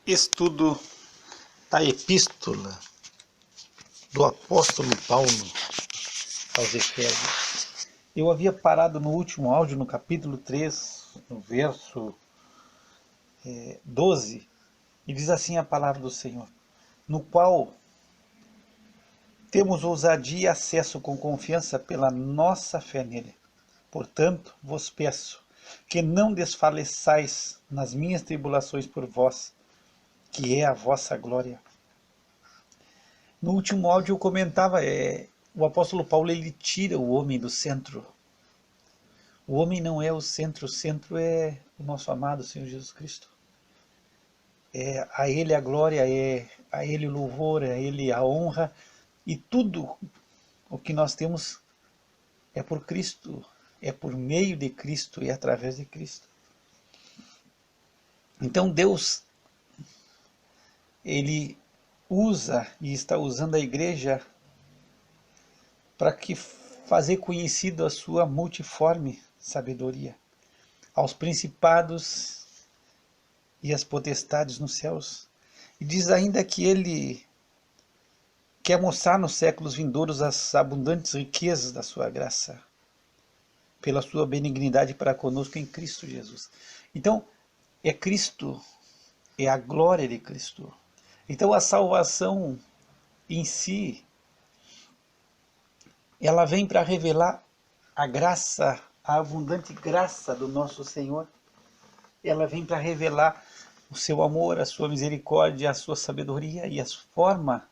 Estudo da Epístola do Apóstolo Paulo aos Efésios. Eu havia parado no último áudio, no capítulo 3, no verso 12, e diz assim a palavra do Senhor: no qual temos ousadia e acesso com confiança pela nossa fé nele. Portanto, vos peço que não desfaleçais nas minhas tribulações por vós, que é a vossa glória. No último áudio eu comentava, o apóstolo Paulo ele tira o homem do centro. O homem não é o centro é o nosso amado Senhor Jesus Cristo. É a Ele a glória, é a Ele o louvor, é a Ele a honra, e tudo o que nós temos é por Cristo, é por meio de Cristo e através de Cristo. Então Deus, Ele usa e está usando a igreja para que fazer conhecido a sua multiforme sabedoria aos principados e às potestades nos céus. E diz ainda que ele quer mostrar nos séculos vindouros as abundantes riquezas da sua graça, pela sua benignidade para conosco em Cristo Jesus. Então, é Cristo, é a glória de Cristo. Então, a salvação em si, ela vem para revelar a graça, a abundante graça do nosso Senhor. Ela vem para revelar o seu amor, a sua misericórdia, a sua sabedoria e a forma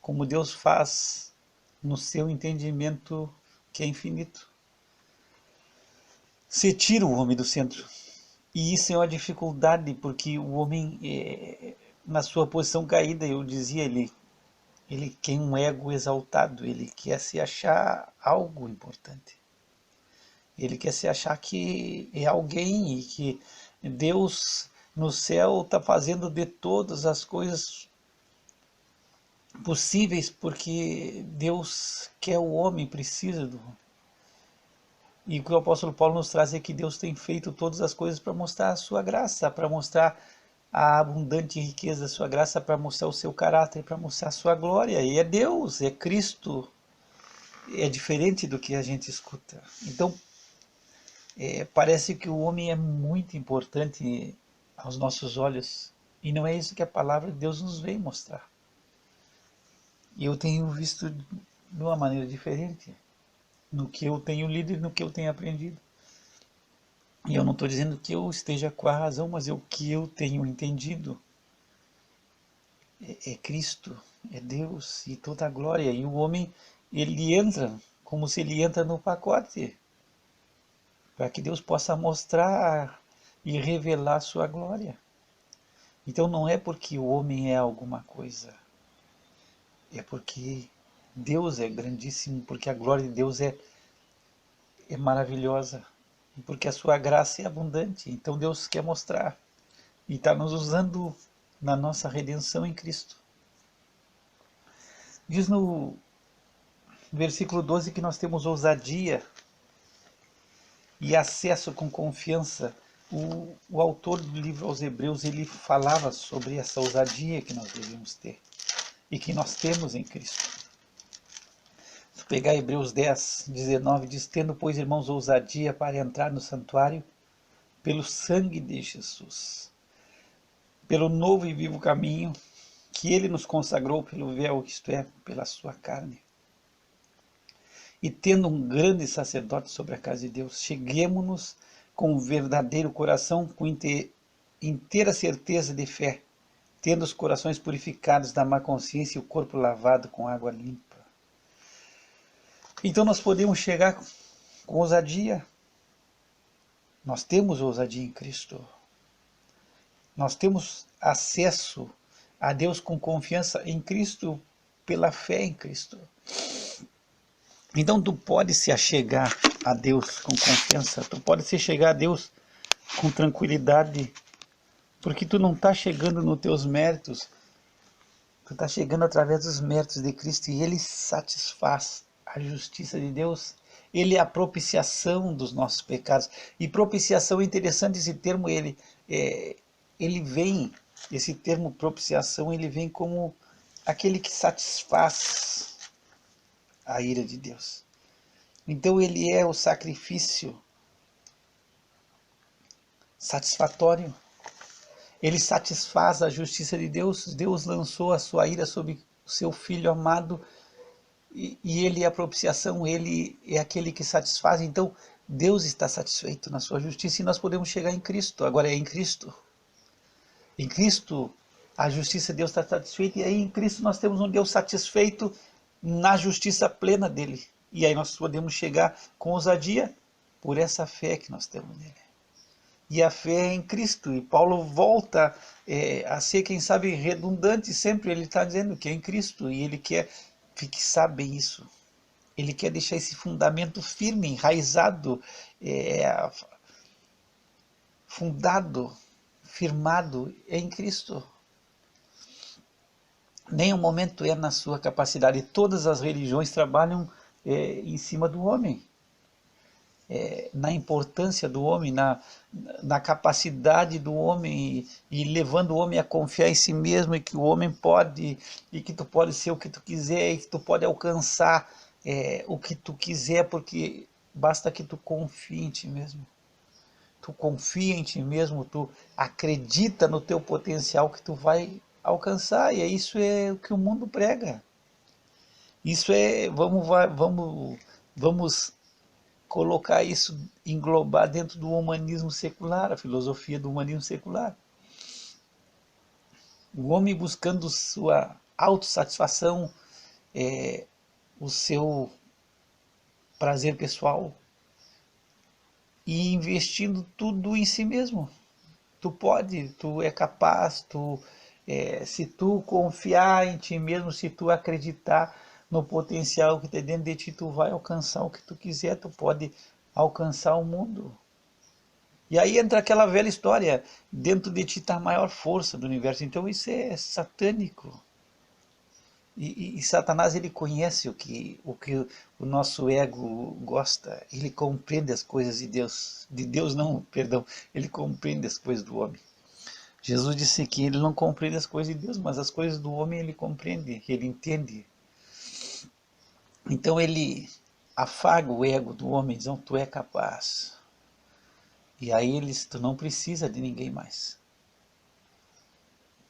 como Deus faz no seu entendimento que é infinito. Se tira o homem do centro. E isso é uma dificuldade, porque o homem, na sua posição caída, eu dizia, ele tem um ego exaltado, ele quer se achar algo importante. Ele quer se achar que é alguém e que Deus no céu está fazendo de todas as coisas possíveis, porque Deus quer o homem, precisa do homem. E o que o apóstolo Paulo nos traz é que Deus tem feito todas as coisas para mostrar a sua graça, para mostrar a abundante riqueza da sua graça, para mostrar o seu caráter, para mostrar a sua glória. E é Deus, é Cristo, é diferente do que a gente escuta. Então, parece que o homem é muito importante aos nossos olhos, e não é isso que a palavra de Deus nos vem mostrar. E eu tenho visto de uma maneira diferente, no que eu tenho lido e no que eu tenho aprendido. E eu não estou dizendo que eu esteja com a razão, mas o que eu tenho entendido é Cristo, é Deus e toda a glória. E o homem, ele entra como se ele entra no pacote, para que Deus possa mostrar e revelar sua glória. Então não é porque o homem é alguma coisa, é porque Deus é grandíssimo, porque a glória de Deus é maravilhosa, e porque a sua graça é abundante. Então Deus quer mostrar e está nos usando na nossa redenção em Cristo. Diz no versículo 12 que nós temos ousadia e acesso com confiança. O autor do livro aos Hebreus, ele falava sobre essa ousadia que nós devemos ter e que nós temos em Cristo. Se pegar Hebreus 10, 19, diz: tendo, pois, irmãos, ousadia para entrar no santuário pelo sangue de Jesus, pelo novo e vivo caminho que ele nos consagrou pelo véu, isto é, pela sua carne. E tendo um grande sacerdote sobre a casa de Deus, cheguemo-nos com um verdadeiro coração, com inteira certeza de fé, tendo os corações purificados da má consciência e o corpo lavado com água limpa. Então nós podemos chegar com ousadia. Nós temos ousadia em Cristo. Nós temos acesso a Deus com confiança em Cristo, pela fé em Cristo. Então tu pode se achegar a Deus com confiança, tu pode se chegar a Deus com tranquilidade, porque tu não está chegando nos teus méritos, tu está chegando através dos méritos de Cristo, e Ele satisfaz a justiça de Deus. Ele é a propiciação dos nossos pecados. E propiciação é interessante esse termo, ele vem Esse termo propiciação, ele vem como aquele que satisfaz a ira de Deus. Então ele é o sacrifício satisfatório. Ele satisfaz a justiça de Deus. Deus lançou a sua ira sobre o seu Filho amado e ele é a propiciação, ele é aquele que satisfaz. Então Deus está satisfeito na sua justiça e nós podemos chegar em Cristo. Agora é em Cristo. Em Cristo a justiça de Deus está satisfeita e aí em Cristo nós temos um Deus satisfeito na justiça plena dele. E aí nós podemos chegar com ousadia por essa fé que nós temos nele. E a fé é em Cristo. E Paulo volta a ser, quem sabe, redundante sempre. Ele está dizendo que é em Cristo e ele quer fixar bem isso. Ele quer deixar esse fundamento firme, enraizado, fundado, firmado em Cristo. Nenhum momento é na sua capacidade. Todas as religiões trabalham em cima do homem. Na importância do homem, na capacidade do homem e levando o homem a confiar em si mesmo e que o homem pode, e que tu pode ser o que tu quiser e que tu pode alcançar o que tu quiser, porque basta que tu confie em ti mesmo. Tu confia em ti mesmo, tu acredita no teu potencial que tu vai alcançar, e isso é o que o mundo prega. Isso é, vamos colocar isso, englobar dentro do humanismo secular, a filosofia do humanismo secular. O homem buscando sua autossatisfação, o seu prazer pessoal e investindo tudo em si mesmo. Tu pode, tu é capaz, se tu confiar em ti mesmo, se tu acreditar no potencial que tem dentro de ti, tu vai alcançar o que tu quiser, tu pode alcançar o mundo. E aí entra aquela velha história, dentro de ti está a maior força do universo, então isso é satânico. E Satanás, ele conhece o que o nosso ego gosta, ele compreende as coisas de Deus não, perdão, ele compreende as coisas do homem. Jesus disse que ele não compreende as coisas de Deus, mas as coisas do homem ele compreende, ele entende. Então ele afaga o ego do homem, dizendo, tu é capaz. E aí tu não precisa de ninguém mais.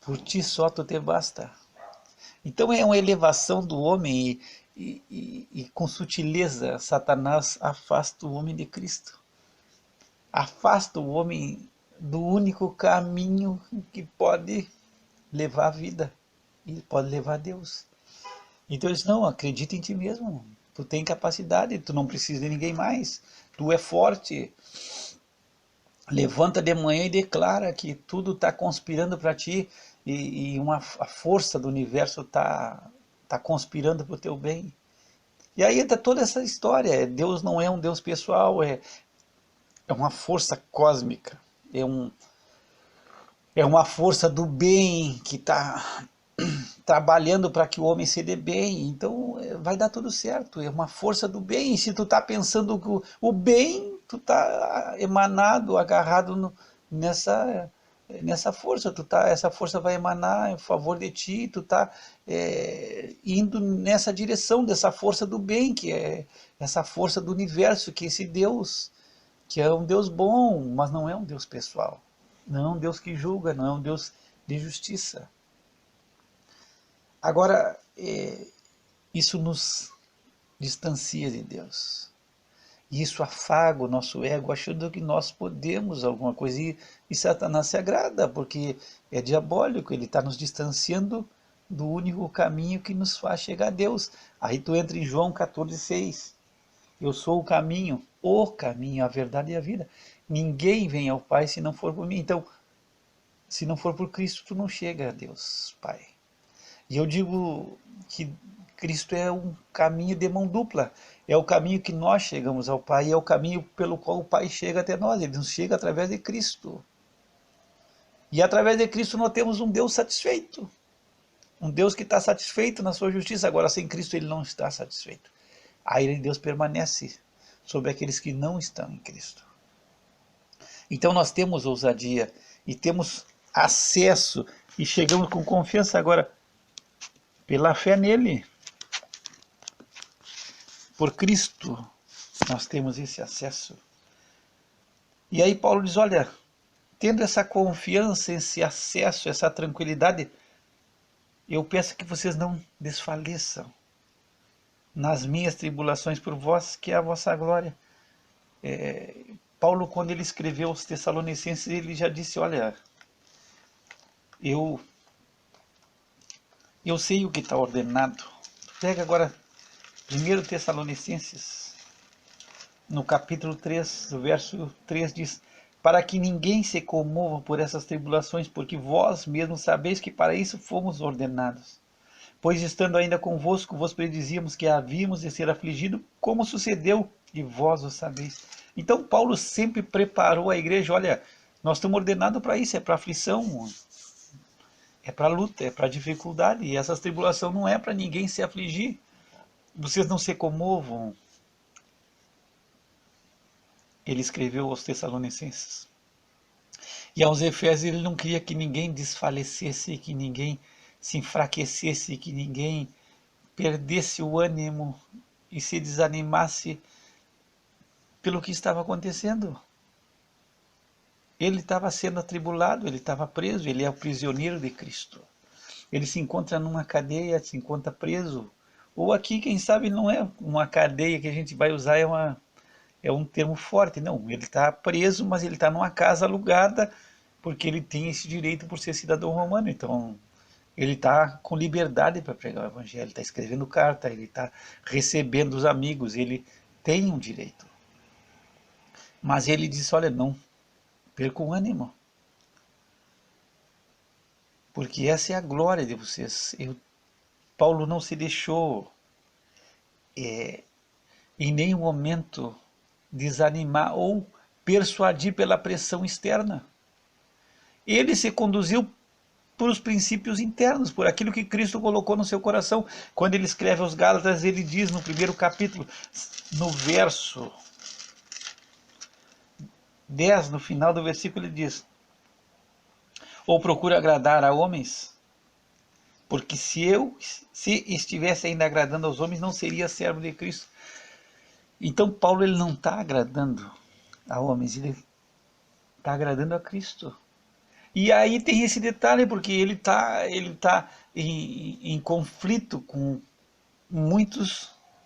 Por ti só tu te basta. Então é uma elevação do homem e com sutileza Satanás afasta o homem de Cristo. Afasta o homem do único caminho que pode levar a vida e pode levar a Deus. Então eles não, acredita em ti mesmo. Tu tem capacidade, tu não precisa de ninguém mais. Tu é forte. Levanta de manhã e declara que tudo está conspirando para ti e a força do universo está conspirando para o teu bem. E aí entra toda essa história. Deus não é um Deus pessoal, é uma força cósmica. É uma força do bem que está trabalhando para que o homem se dê bem. Então vai dar tudo certo. É uma força do bem. E se tu está pensando que o bem, tu está emanado, agarrado nessa força. Essa força vai emanar em favor de ti. Tu está indo nessa direção dessa força do bem, que é essa força do universo, que é esse Deus, que é um Deus bom, mas não é um Deus pessoal. Não é um Deus que julga, não é um Deus de justiça. Agora, isso nos distancia de Deus. E isso afaga o nosso ego, achando que nós podemos alguma coisa. E Satanás se agrada, porque é diabólico, ele está nos distanciando do único caminho que nos faz chegar a Deus. Aí tu entra em João 14,6. Eu sou o caminho, a verdade e a vida. Ninguém vem ao Pai se não for por mim. Então, se não for por Cristo, tu não chega a Deus, Pai. E eu digo que Cristo é um caminho de mão dupla. É o caminho que nós chegamos ao Pai, é o caminho pelo qual o Pai chega até nós. Ele nos chega através de Cristo. E através de Cristo nós temos um Deus satisfeito. Um Deus que está satisfeito na sua justiça. Agora, sem Cristo, ele não está satisfeito. A ira de Deus permanece sobre aqueles que não estão em Cristo. Então nós temos ousadia e temos acesso e chegamos com confiança agora, pela fé nele, por Cristo, nós temos esse acesso. E aí Paulo diz, olha, tendo essa confiança, esse acesso, essa tranquilidade, eu peço que vocês não desfaleçam nas minhas tribulações por vós, que é a vossa glória. Paulo, quando ele escreveu aos Tessalonicenses, ele já disse, olha, eu sei o que está ordenado. Pega agora 1 Tessalonicenses, no capítulo 3, o verso 3 diz, para que ninguém se comova por essas tribulações, porque vós mesmos sabeis que para isso fomos ordenados. Pois estando ainda convosco, vos predizíamos que havíamos de ser afligidos, como sucedeu, e vós o sabeis. Então Paulo sempre preparou a igreja, olha, nós estamos ordenados para isso, é para aflição, é para luta, é para dificuldade, e essas tribulações não é para ninguém se afligir. Vocês não se comovam. Ele escreveu aos Tessalonicenses. E aos Efésios ele não queria que ninguém desfalecesse, que ninguém se enfraquecesse, que ninguém perdesse o ânimo e se desanimasse pelo que estava acontecendo. Ele estava sendo atribulado, ele estava preso, ele é o prisioneiro de Cristo. Ele se encontra numa cadeia, se encontra preso. Ou aqui, quem sabe, não é uma cadeia que a gente vai usar, é um termo forte. Não, ele está preso, mas ele está numa casa alugada, porque ele tem esse direito por ser cidadão romano. Então, ele está com liberdade para pregar o evangelho, está escrevendo carta, ele está recebendo os amigos, ele tem um direito. Mas ele disse, olha, não perca o ânimo, porque essa é a glória de vocês. Paulo não se deixou em nenhum momento desanimar ou persuadir pela pressão externa. Ele se conduziu por os princípios internos, por aquilo que Cristo colocou no seu coração. Quando ele escreve aos Gálatas, ele diz no primeiro capítulo, no verso 10, no final do versículo, ele diz, ou procuro agradar a homens, porque se estivesse ainda agradando aos homens, não seria servo de Cristo. Então Paulo ele não está agradando a homens, ele está agradando a Cristo. E aí tem esse detalhe, porque ele tá em conflito com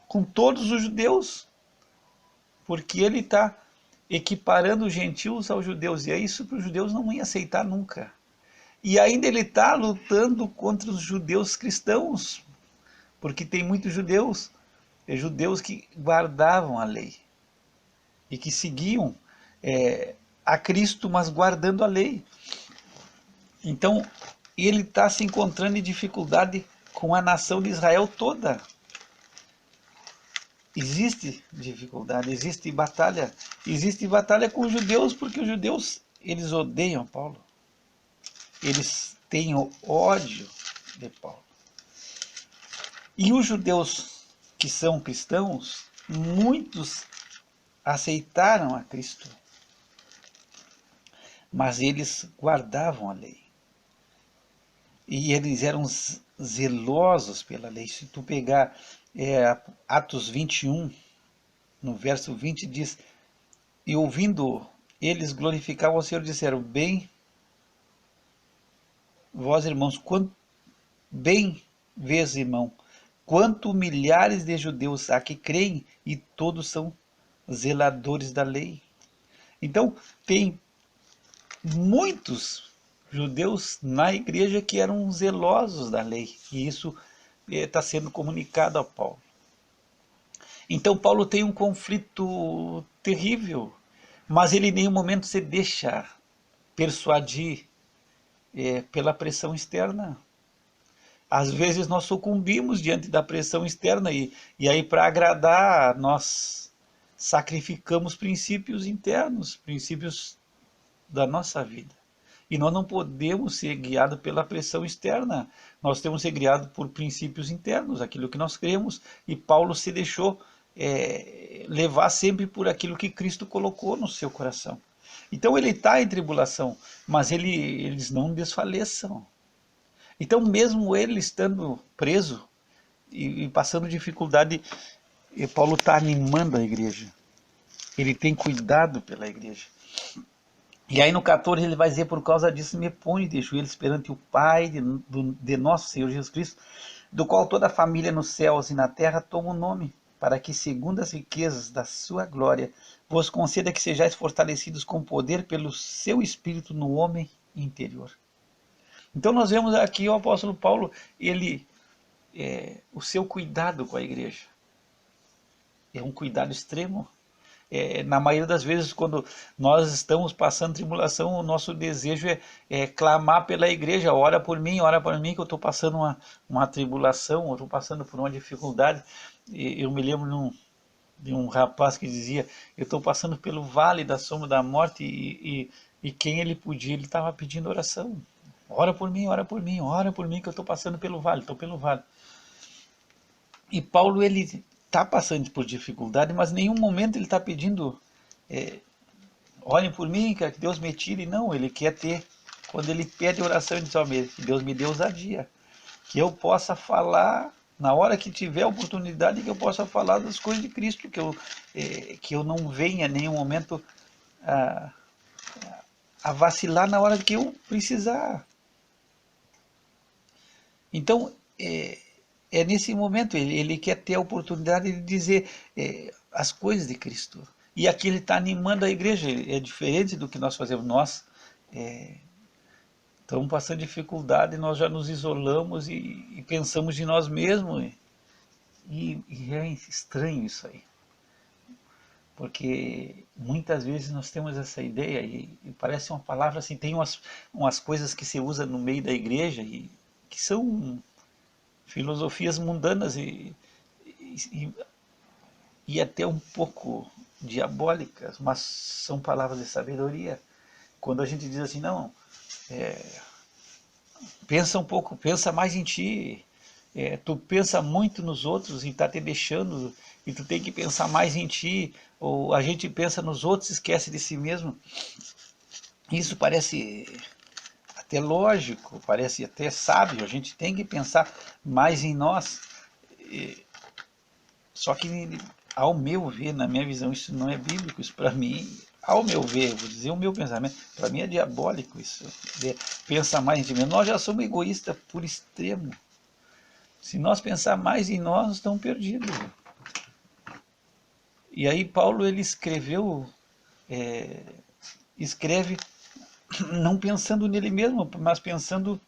com todos os judeus, porque ele está equiparando os gentios aos judeus, e é isso que os judeus não iam aceitar nunca. E ainda ele está lutando contra os judeus cristãos, porque tem muitos judeus que guardavam a lei, e que seguiam a Cristo, mas guardando a lei. Então, ele está se encontrando em dificuldade com a nação de Israel toda. Existe dificuldade, existe batalha com os judeus, porque os judeus, eles odeiam Paulo. Eles têm ódio de Paulo. E os judeus que são cristãos, muitos aceitaram a Cristo, mas eles guardavam a lei. E eles eram zelosos pela lei. Se tu pegar Atos 21, no verso 20, diz, e ouvindo eles glorificavam ao Senhor, disseram, bem, vós irmãos, bem vês, irmão, quanto milhares de judeus há que creem, e todos são zeladores da lei. Então, tem muitos judeus na igreja que eram zelosos da lei, e isso está sendo comunicado a Paulo. Então Paulo tem um conflito terrível, mas ele em nenhum momento se deixa persuadir pela pressão externa. Às vezes nós sucumbimos diante da pressão externa, e aí para agradar nós sacrificamos princípios internos, princípios da nossa vida. E nós não podemos ser guiados pela pressão externa, nós temos que ser guiados por princípios internos, aquilo que nós cremos, e Paulo se deixou levar sempre por aquilo que Cristo colocou no seu coração. Então ele está em tribulação, mas eles não desfaleçam, Então, mesmo ele estando preso e passando dificuldade, Paulo está animando a igreja. Ele tem cuidado pela igreja. E aí no 14 ele vai dizer: por causa disso me ponho de joelhos perante o Pai de nosso Senhor Jesus Cristo, do qual toda a família nos céus e na terra toma o nome, para que, segundo as riquezas da sua glória, vos conceda que sejais fortalecidos com poder pelo seu Espírito no homem interior. Então nós vemos aqui o apóstolo Paulo, o seu cuidado com a igreja. É um cuidado extremo. Na maioria das vezes, quando nós estamos passando tribulação, o nosso desejo é clamar pela igreja: ora por mim, que eu estou passando uma tribulação, eu estou passando por uma dificuldade. Eu me lembro de um rapaz que dizia: eu estou passando pelo vale da sombra da morte, e quem ele podia, ele estava pedindo oração: ora por mim, que eu estou passando pelo vale, estou pelo vale. E Paulo, ele está passando por dificuldade, mas em nenhum momento ele está pedindo: olhem por mim, que Deus me tire. Não, ele quer ter, quando ele pede oração, ele diz: que Deus me dê ousadia, que eu possa falar, na hora que tiver oportunidade, que eu possa falar das coisas de Cristo, que eu não venha em nenhum momento a vacilar na hora que eu precisar. Então, nesse momento, ele quer ter a oportunidade de dizer as coisas de Cristo. E aqui ele está animando a igreja. É diferente do que nós fazemos. Nós estamos passando dificuldade, nós já nos isolamos e pensamos de nós mesmos. E é estranho isso aí. Porque muitas vezes nós temos essa ideia, e parece uma palavra assim, tem umas coisas que se usa no meio da igreja, que são filosofias mundanas e até um pouco diabólicas, mas são palavras de sabedoria. Quando a gente diz assim: não, pensa um pouco, pensa mais em ti, tu pensa muito nos outros e está te deixando, e tu tem que pensar mais em ti, ou a gente pensa nos outros e esquece de si mesmo. Isso parece até lógico, parece até sábio, a gente tem que pensar mais em nós. Só que, ao meu ver, na minha visão, isso não é bíblico. Isso, para mim, ao meu ver, vou dizer o meu pensamento, para mim é diabólico isso. Pensar mais em si mesmo. Nós já somos egoístas por extremo. Se nós pensar mais em nós estamos perdidos. E aí Paulo, ele escreve não pensando nele mesmo, mas pensando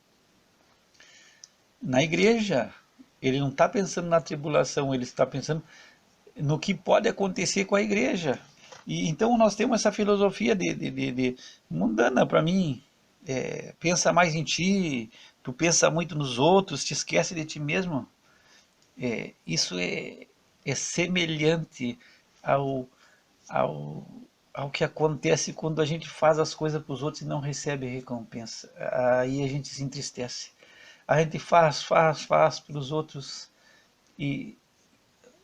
na igreja. Ele não está pensando na tribulação, ele está pensando no que pode acontecer com a igreja. E então nós temos essa filosofia de mundana, para mim. Pensa mais em ti, tu pensa muito nos outros, te esquece de ti mesmo. Isso é semelhante ao que acontece quando a gente faz as coisas para os outros e não recebe recompensa. Aí a gente se entristece. A gente faz para os outros e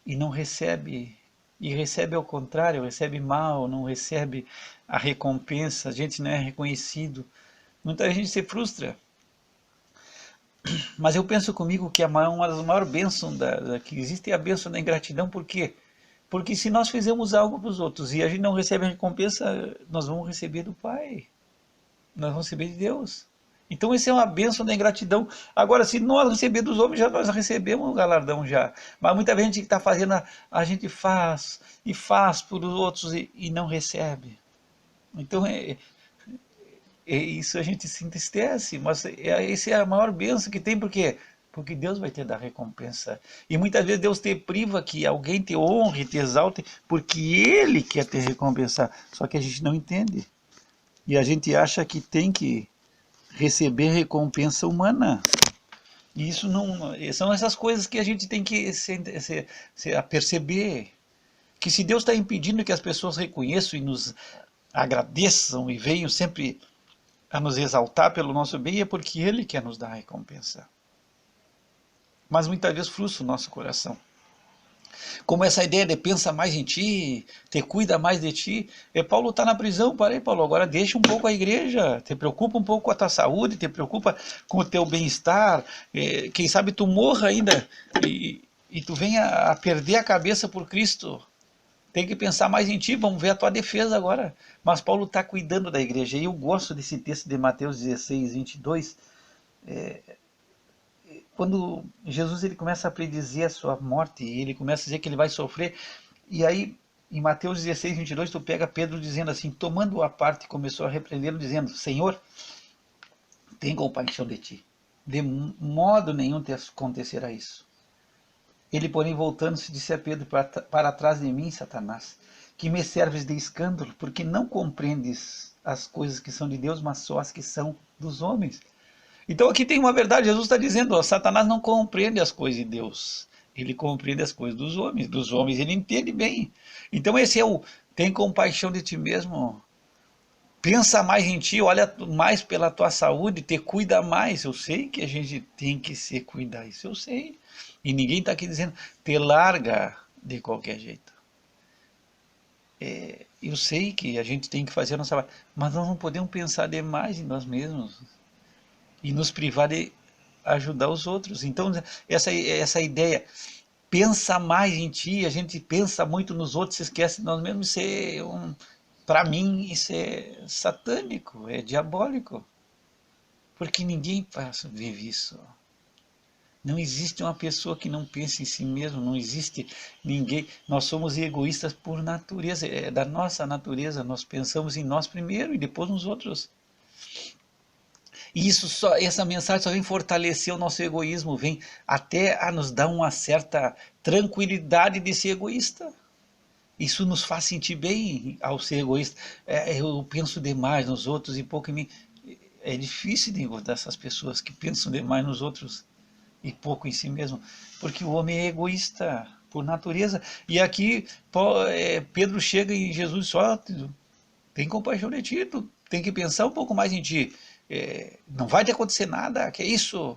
não recebe, e recebe ao contrário, recebe mal, não recebe a recompensa, a gente não é reconhecido. Muita gente se frustra. Mas eu penso comigo que uma das maiores bênçãos que existe é a bênção da ingratidão. Por quê? Porque se nós fizermos algo para os outros e a gente não recebe a recompensa, nós vamos receber do Pai. Nós vamos receber de Deus. Então essa é uma bênção da ingratidão. Agora, se nós receber dos homens, já nós recebemos o galardão já. Mas muita gente que está fazendo, a gente faz e faz por os outros e não recebe. Então isso a gente se entristece, mas essa é a maior bênção que tem. Por quê? Porque Deus vai te dar recompensa. E muitas vezes Deus te priva que alguém te honre, te exalte, porque Ele quer te recompensar. Só que a gente não entende. E a gente acha que tem que receber recompensa humana. E isso não. São essas coisas que a gente tem que perceber. Que se Deus está impedindo que as pessoas reconheçam e nos agradeçam e venham sempre a nos exaltar pelo nosso bem, é porque Ele quer nos dar a recompensa. Mas muitas vezes frustra o nosso coração. Como essa ideia de pensa mais em ti, te cuida mais de ti. Paulo está na prisão, parei, Paulo, agora deixa um pouco a igreja, te preocupa um pouco com a tua saúde, te preocupa com o teu bem-estar, quem sabe tu morra ainda e tu venha a perder a cabeça por Cristo. Tem que pensar mais em ti, vamos ver a tua defesa agora. Mas Paulo está cuidando da igreja, e eu gosto desse texto de Mateus 16, 22, quando Jesus ele começa a predizer a sua morte, ele começa a dizer que ele vai sofrer, e aí em Mateus 16, 22, tu pega Pedro dizendo assim, tomando a parte, começou a repreendê-lo, dizendo, Senhor, tem compaixão de ti, de modo nenhum te acontecerá isso. Ele, porém, voltando-se, disse a Pedro, para trás de mim, Satanás, que me serves de escândalo, porque não compreendes as coisas que são de Deus, mas só as que são dos homens. Então aqui tem uma verdade, Jesus está dizendo, ó, Satanás não compreende as coisas de Deus, ele compreende as coisas dos homens ele entende bem. Então esse é o, tem compaixão de ti mesmo, pensa mais em ti, olha mais pela tua saúde, te cuida mais. Eu sei que a gente tem que se cuidar, isso eu sei. E ninguém está aqui dizendo, te larga de qualquer jeito. Eu sei que a gente tem que fazer a nossa parte, mas nós não podemos pensar demais em nós mesmos e nos privar de ajudar os outros. Então, essa ideia, pensa mais em ti, a gente pensa muito nos outros, se esquece de nós mesmos, isso é para mim, isso é satânico, é diabólico. Porque ninguém vive isso. Não existe uma pessoa que não pense em si mesmo, não existe ninguém. Nós somos egoístas por natureza, é da nossa natureza, nós pensamos em nós primeiro e depois nos outros. E essa mensagem só vem fortalecer o nosso egoísmo, vem até a nos dar uma certa tranquilidade de ser egoísta. Isso nos faz sentir bem ao ser egoísta. Eu penso demais nos outros e pouco em mim. É difícil de encontrar essas pessoas que pensam demais nos outros e pouco em si mesmo, porque o homem é egoísta por natureza. E aqui Pedro chega e Jesus só tem compaixão de ti, tu tem que pensar um pouco mais em ti. Não vai te acontecer nada, que é isso?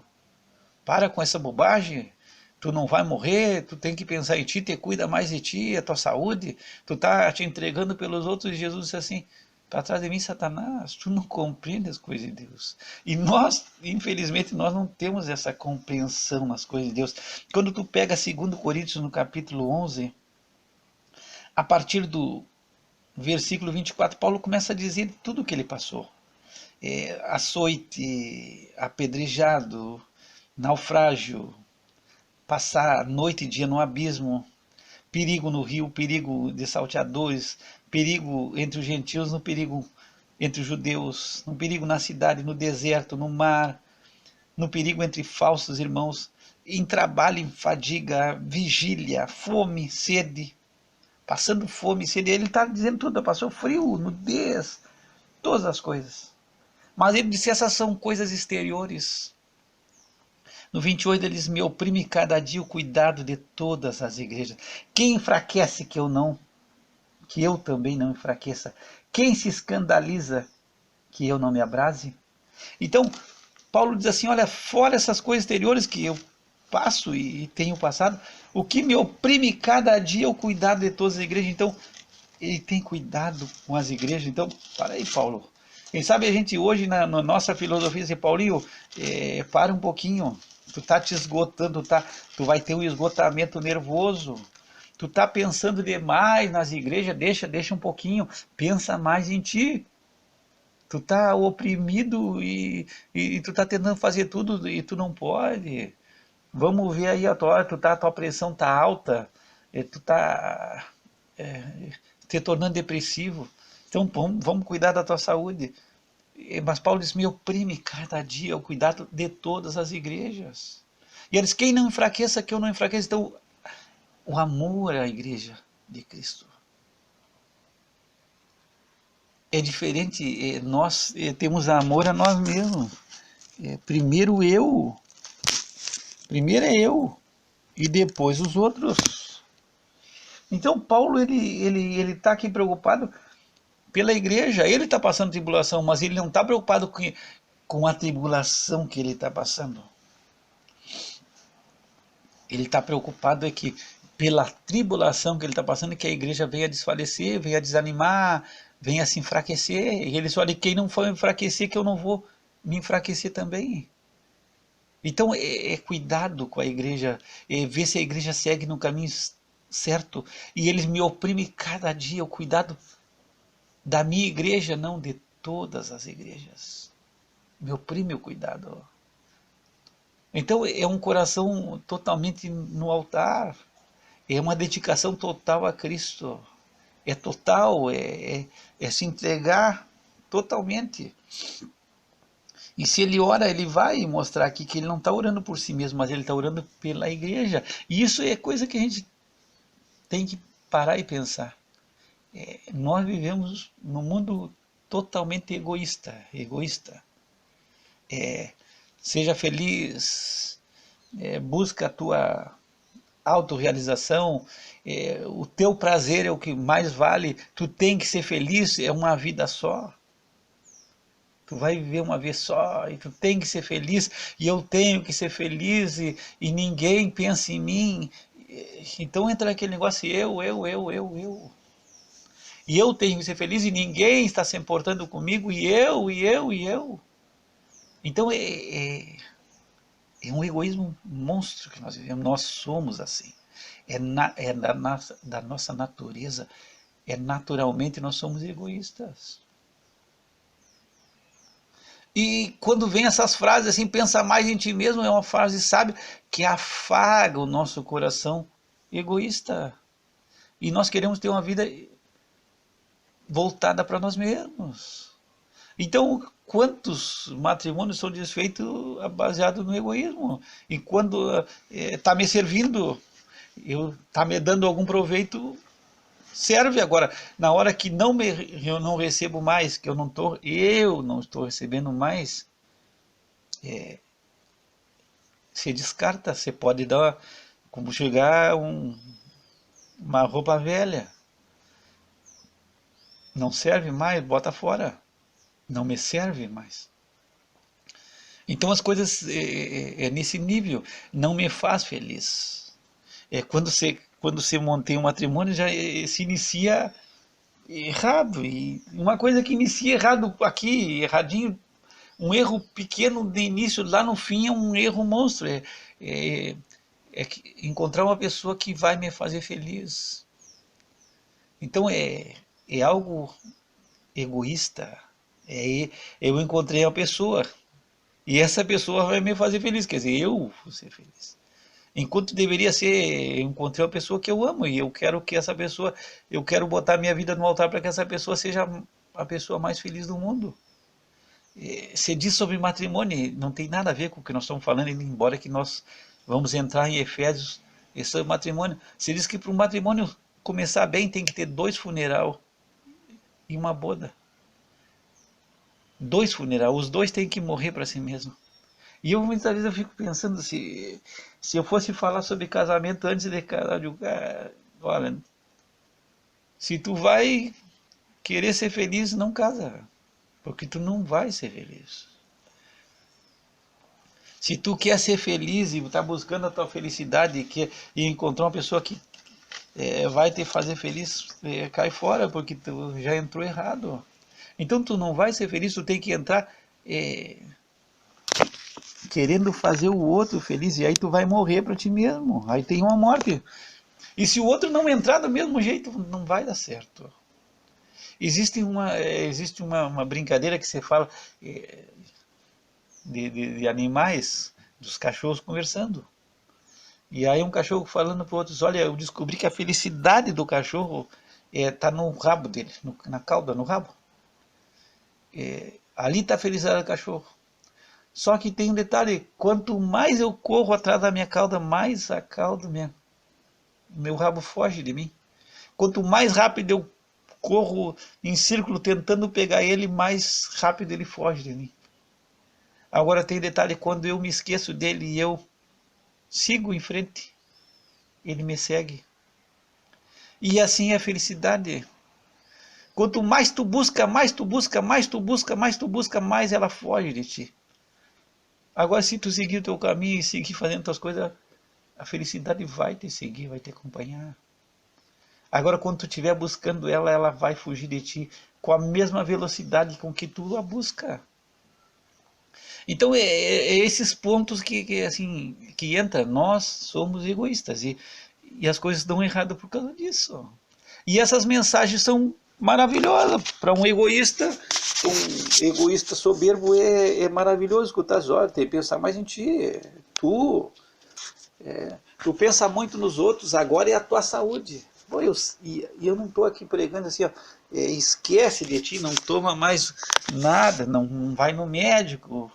Para com essa bobagem, tu não vai morrer, tu tem que pensar em ti, te cuida mais de ti, a tua saúde, tu tá te entregando pelos outros. E Jesus disse assim, para trás de mim, Satanás, tu não compreende as coisas de Deus. E nós, infelizmente, nós não temos essa compreensão nas coisas de Deus. Quando tu pega 2 Coríntios no capítulo 11, a partir do versículo 24, Paulo começa a dizer tudo o que ele passou. Açoite, apedrejado, naufrágio, passar noite e dia no abismo, perigo no rio, perigo de salteadores, perigo entre os gentios, no perigo entre os judeus, no perigo na cidade, no deserto, no mar, no perigo entre falsos irmãos, em trabalho, em fadiga, vigília, fome, sede, passando fome, sede. Ele está dizendo tudo, passou frio, nudez, todas as coisas. Mas ele disse, essas são coisas exteriores. No 28 ele diz, me oprime cada dia o cuidado de todas as igrejas. Quem enfraquece que eu também não enfraqueça? Quem se escandaliza que eu não me abrase? Então, Paulo diz assim, olha, fora essas coisas exteriores que eu passo e tenho passado, o que me oprime cada dia é o cuidado de todas as igrejas. Então, ele tem cuidado com as igrejas. Então, para aí, Paulo. Quem sabe a gente hoje, na nossa filosofia, diz, Paulinho, para um pouquinho, tu está te esgotando, tu vai ter um esgotamento nervoso, tu está pensando demais nas igrejas, deixa um pouquinho, pensa mais em ti. Tu está oprimido e tu está tentando fazer tudo e tu não pode. Vamos ver aí, a tua pressão está alta, tu está te tornando depressivo. Então vamos cuidar da tua saúde. Mas Paulo diz, me oprime cada dia o cuidado de todas as igrejas. E ele diz, quem não enfraqueça, que eu não enfraqueça. Então, o amor à igreja de Cristo é diferente. Nós temos amor a nós mesmos. Primeiro é eu, e depois os outros. Então Paulo ele está aqui preocupado pela igreja. Ele está passando tribulação, mas ele não está preocupado com a tribulação que ele está passando. Ele está preocupado que pela tribulação que ele está passando, que a igreja venha desfalecer, venha desanimar, venha se enfraquecer. E ele só olha, quem não for enfraquecer, que eu não vou me enfraquecer também. Então é cuidado com a igreja, é ver se a igreja segue no caminho certo. E eles me oprimem cada dia, o cuidado da minha igreja, não de todas as igrejas. Me oprime o cuidado. Então é um coração totalmente no altar, é uma dedicação total a Cristo, é total, é se entregar totalmente. E se ele ora, ele vai mostrar aqui que ele não está orando por si mesmo, mas ele está orando pela igreja. E isso é coisa que a gente tem que parar e pensar. Nós vivemos num mundo totalmente egoísta. Seja feliz, busca a tua autorrealização, o teu prazer é o que mais vale, tu tem que ser feliz, é uma vida só. Tu vai viver uma vez só e tu tem que ser feliz e eu tenho que ser feliz e ninguém pensa em mim. Então entra aquele negócio eu. E eu tenho que ser feliz e ninguém está se importando comigo e eu. Então é um egoísmo monstro que nós vivemos, nós somos assim. É da nossa natureza, naturalmente nós somos egoístas. E quando vem essas frases assim, pensa mais em ti mesmo, é uma frase sábia que afaga o nosso coração egoísta. E nós queremos ter uma vida voltada para nós mesmos. Então, quantos matrimônios são desfeitos baseados no egoísmo? E quando está me servindo, está me dando algum proveito, serve. Agora, na hora que eu não recebo mais, que eu não estou recebendo mais, você descarta. Você pode dar, como chegar uma roupa velha, não serve mais, bota fora, não me serve mais. Então as coisas nesse nível, não me faz feliz. Quando você mantém um matrimônio, já se inicia errado. E uma coisa que inicia errado aqui, erradinho, um erro pequeno de início, lá no fim é um erro monstro. Encontrar uma pessoa que vai me fazer feliz. Então é algo egoísta. Eu encontrei uma pessoa e essa pessoa vai me fazer feliz, quer dizer, eu vou ser feliz. Enquanto deveria ser, eu encontrei uma pessoa que eu amo e eu quero que essa pessoa, eu quero botar minha vida no altar para que essa pessoa seja a pessoa mais feliz do mundo. Você diz sobre matrimônio, não tem nada a ver com o que nós estamos falando, embora que nós vamos entrar em Efésios, esse matrimônio. Você diz que para um matrimônio começar bem tem que ter 2 funerais e uma boda. 2 funerais, os 2 têm que morrer para si mesmo. E muitas vezes eu fico pensando, se eu fosse falar sobre casamento antes de casar, olha, se tu vai querer ser feliz, não casa, porque tu não vai ser feliz. Se tu quer ser feliz e está buscando a tua felicidade e encontrar uma pessoa que vai te fazer feliz, cai fora, porque tu já entrou errado. Então tu não vai ser feliz, tu tem que entrar querendo fazer o outro feliz, e aí tu vai morrer para ti mesmo, aí tem uma morte. E se o outro não entrar do mesmo jeito, não vai dar certo. Existe uma brincadeira que você fala de animais, dos cachorros conversando. E aí um cachorro falando para o outro, olha, eu descobri que a felicidade do cachorro está no rabo dele, na cauda, no rabo. Ali está a felicidade do cachorro. Só que tem um detalhe, quanto mais eu corro atrás da minha cauda, mais a cauda, meu rabo foge de mim. Quanto mais rápido eu corro em círculo tentando pegar ele, mais rápido ele foge de mim. Agora tem detalhe, quando eu me esqueço dele e eu sigo em frente, ele me segue. E assim é a felicidade. Quanto mais tu busca, mais ela foge de ti. Agora, se tu seguir o teu caminho e seguir fazendo tuas coisas, a felicidade vai te seguir, vai te acompanhar. Agora, quando tu estiver buscando ela, ela vai fugir de ti com a mesma velocidade com que tu a busca. Então, é esses pontos assim, que entra. Nós somos egoístas e as coisas dão errado por causa disso. E essas mensagens são maravilhosas. Para um egoísta soberbo é maravilhoso escutar as horas, tem que pensar mais em ti. Tu pensa muito nos outros, agora é a tua saúde. Pô, eu não estou aqui pregando assim, ó, esquece de ti, não toma mais nada, não vai no médico.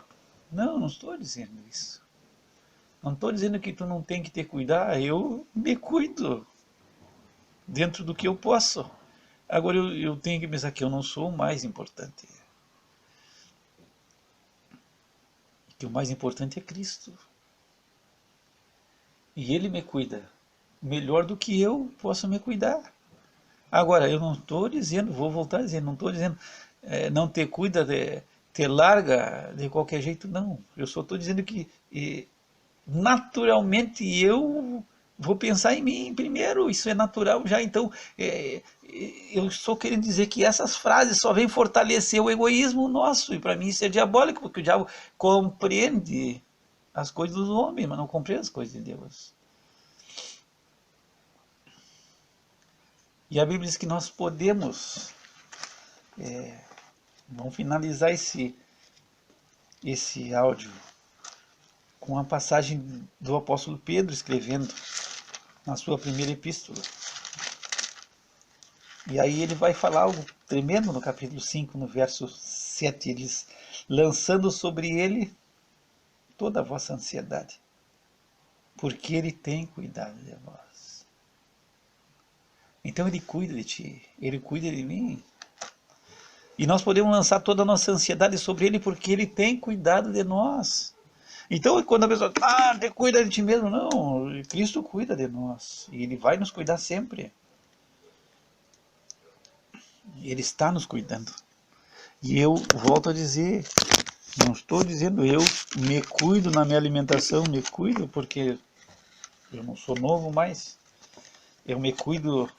Não estou dizendo isso. Não estou dizendo que tu não tem que te cuidar, eu me cuido dentro do que eu posso. Agora eu tenho que pensar que eu não sou o mais importante. Que o mais importante é Cristo. E Ele me cuida melhor do que eu posso me cuidar. Agora, eu não estou dizendo, vou voltar a dizer, não estou dizendo não te cuida, te larga de qualquer jeito, não. Eu só estou dizendo que naturalmente eu vou pensar em mim primeiro, isso é natural já. Então, eu estou querendo dizer que essas frases só vêm fortalecer o egoísmo nosso, e para mim isso é diabólico, porque o diabo compreende as coisas dos homens, mas não compreende as coisas de Deus. E a Bíblia diz que nós podemos, vamos finalizar esse áudio com a passagem do apóstolo Pedro escrevendo na sua primeira epístola. E aí ele vai falar algo tremendo no capítulo 5, no verso 7, ele diz: lançando sobre ele toda a vossa ansiedade, porque ele tem cuidado de vós. Então ele cuida de ti, ele cuida de mim. E nós podemos lançar toda a nossa ansiedade sobre ele, porque ele tem cuidado de nós. Então, quando a pessoa, te cuida de ti mesmo, não, Cristo cuida de nós, e Ele vai nos cuidar sempre. Ele está nos cuidando. E eu volto a dizer, não estou dizendo eu me cuido na minha alimentação, me cuido porque eu não sou novo mais. Eu me cuido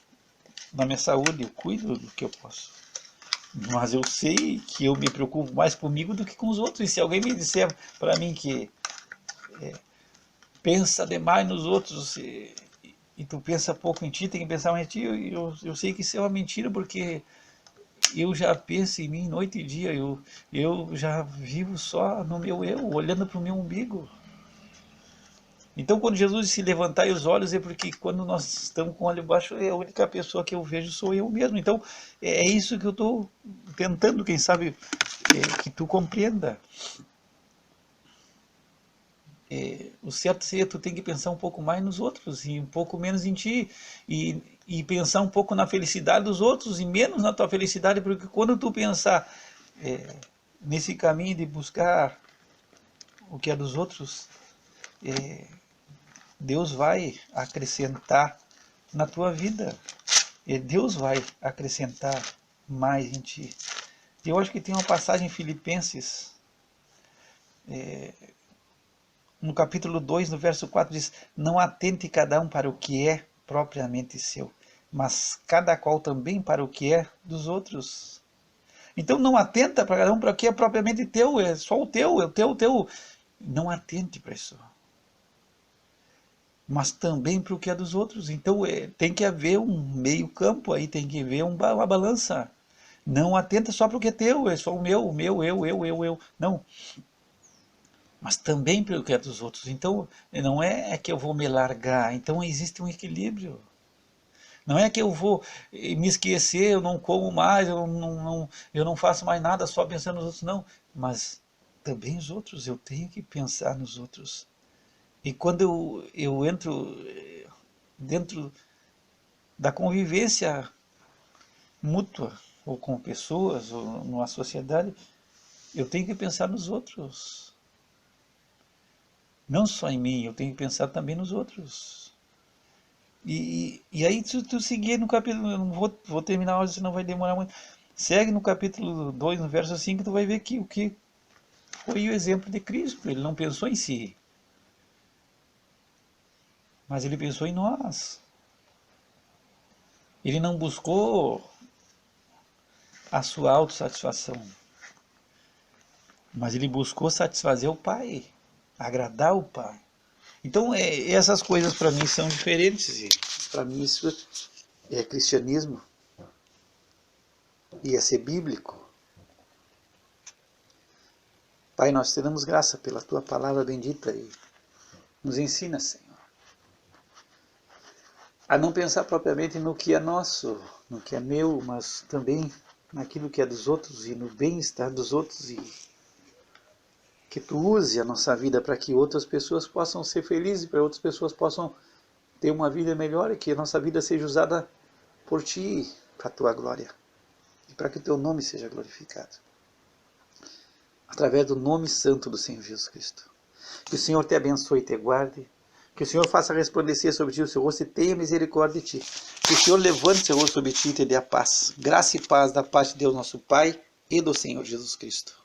na minha saúde, eu cuido do que eu posso. Mas eu sei que eu me preocupo mais comigo do que com os outros. E se alguém me disser para mim que pensa demais nos outros e tu pensa pouco em ti, tem que pensar mais em ti, eu sei que isso é uma mentira, porque eu já penso em mim noite e dia, eu já vivo só no meu eu, olhando para o meu umbigo. Então, quando Jesus se levantar os olhos, é porque quando nós estamos com o olho baixo, a única pessoa que eu vejo sou eu mesmo. Então, é isso que eu estou tentando, quem sabe, que tu compreenda. O certo seria tu tem que pensar um pouco mais nos outros e um pouco menos em ti, e pensar um pouco na felicidade dos outros e menos na tua felicidade, porque quando tu pensar nesse caminho de buscar o que é dos outros, Deus vai acrescentar na tua vida, e Deus vai acrescentar mais em ti. Eu acho que tem uma passagem em Filipenses, no capítulo 2, no verso 4, diz: não atente cada um para o que é propriamente seu, mas cada qual também para o que é dos outros. Então não atenta para cada um para o que é propriamente teu, é só o teu, é o teu. Não atente para isso. Mas também para o que é dos outros. Então tem que haver um meio campo aí, tem que haver uma balança. Não atenta só para o que é teu, é só o meu, eu. Não. Mas também para o que é dos outros. Então não é que eu vou me largar, então existe um equilíbrio. Não é que eu vou me esquecer, eu não como mais, eu não faço mais nada só pensando nos outros, não. Mas também os outros, eu tenho que pensar nos outros. E quando eu entro dentro da convivência mútua, ou com pessoas, ou numa sociedade, eu tenho que pensar nos outros. Não só em mim, eu tenho que pensar também nos outros. E aí, se tu seguir no capítulo, eu não vou terminar hoje, senão vai demorar muito. Segue no capítulo 2, no verso 5, tu vai ver que o que foi o exemplo de Cristo. Ele não pensou em si. mas ele pensou em nós. Ele não buscou a sua autossatisfação, mas ele buscou satisfazer o Pai, agradar o Pai. Então essas coisas para mim são diferentes. Para mim isso é cristianismo e é ser bíblico. Pai, nós te damos graça pela tua palavra bendita e nos ensina, Senhor, a não pensar propriamente no que é nosso, no que é meu, mas também naquilo que é dos outros e no bem-estar dos outros, e que tu use a nossa vida para que outras pessoas possam ser felizes, para outras pessoas possam ter uma vida melhor e que a nossa vida seja usada por ti, para a tua glória e para que o teu nome seja glorificado. Através do nome santo do Senhor Jesus Cristo. Que o Senhor te abençoe e te guarde. Que o Senhor faça resplandecer sobre ti o seu rosto e tenha misericórdia de ti. Que o Senhor levante seu rosto sobre ti e te dê a paz. Graça e paz da parte de Deus nosso Pai e do Senhor Jesus Cristo.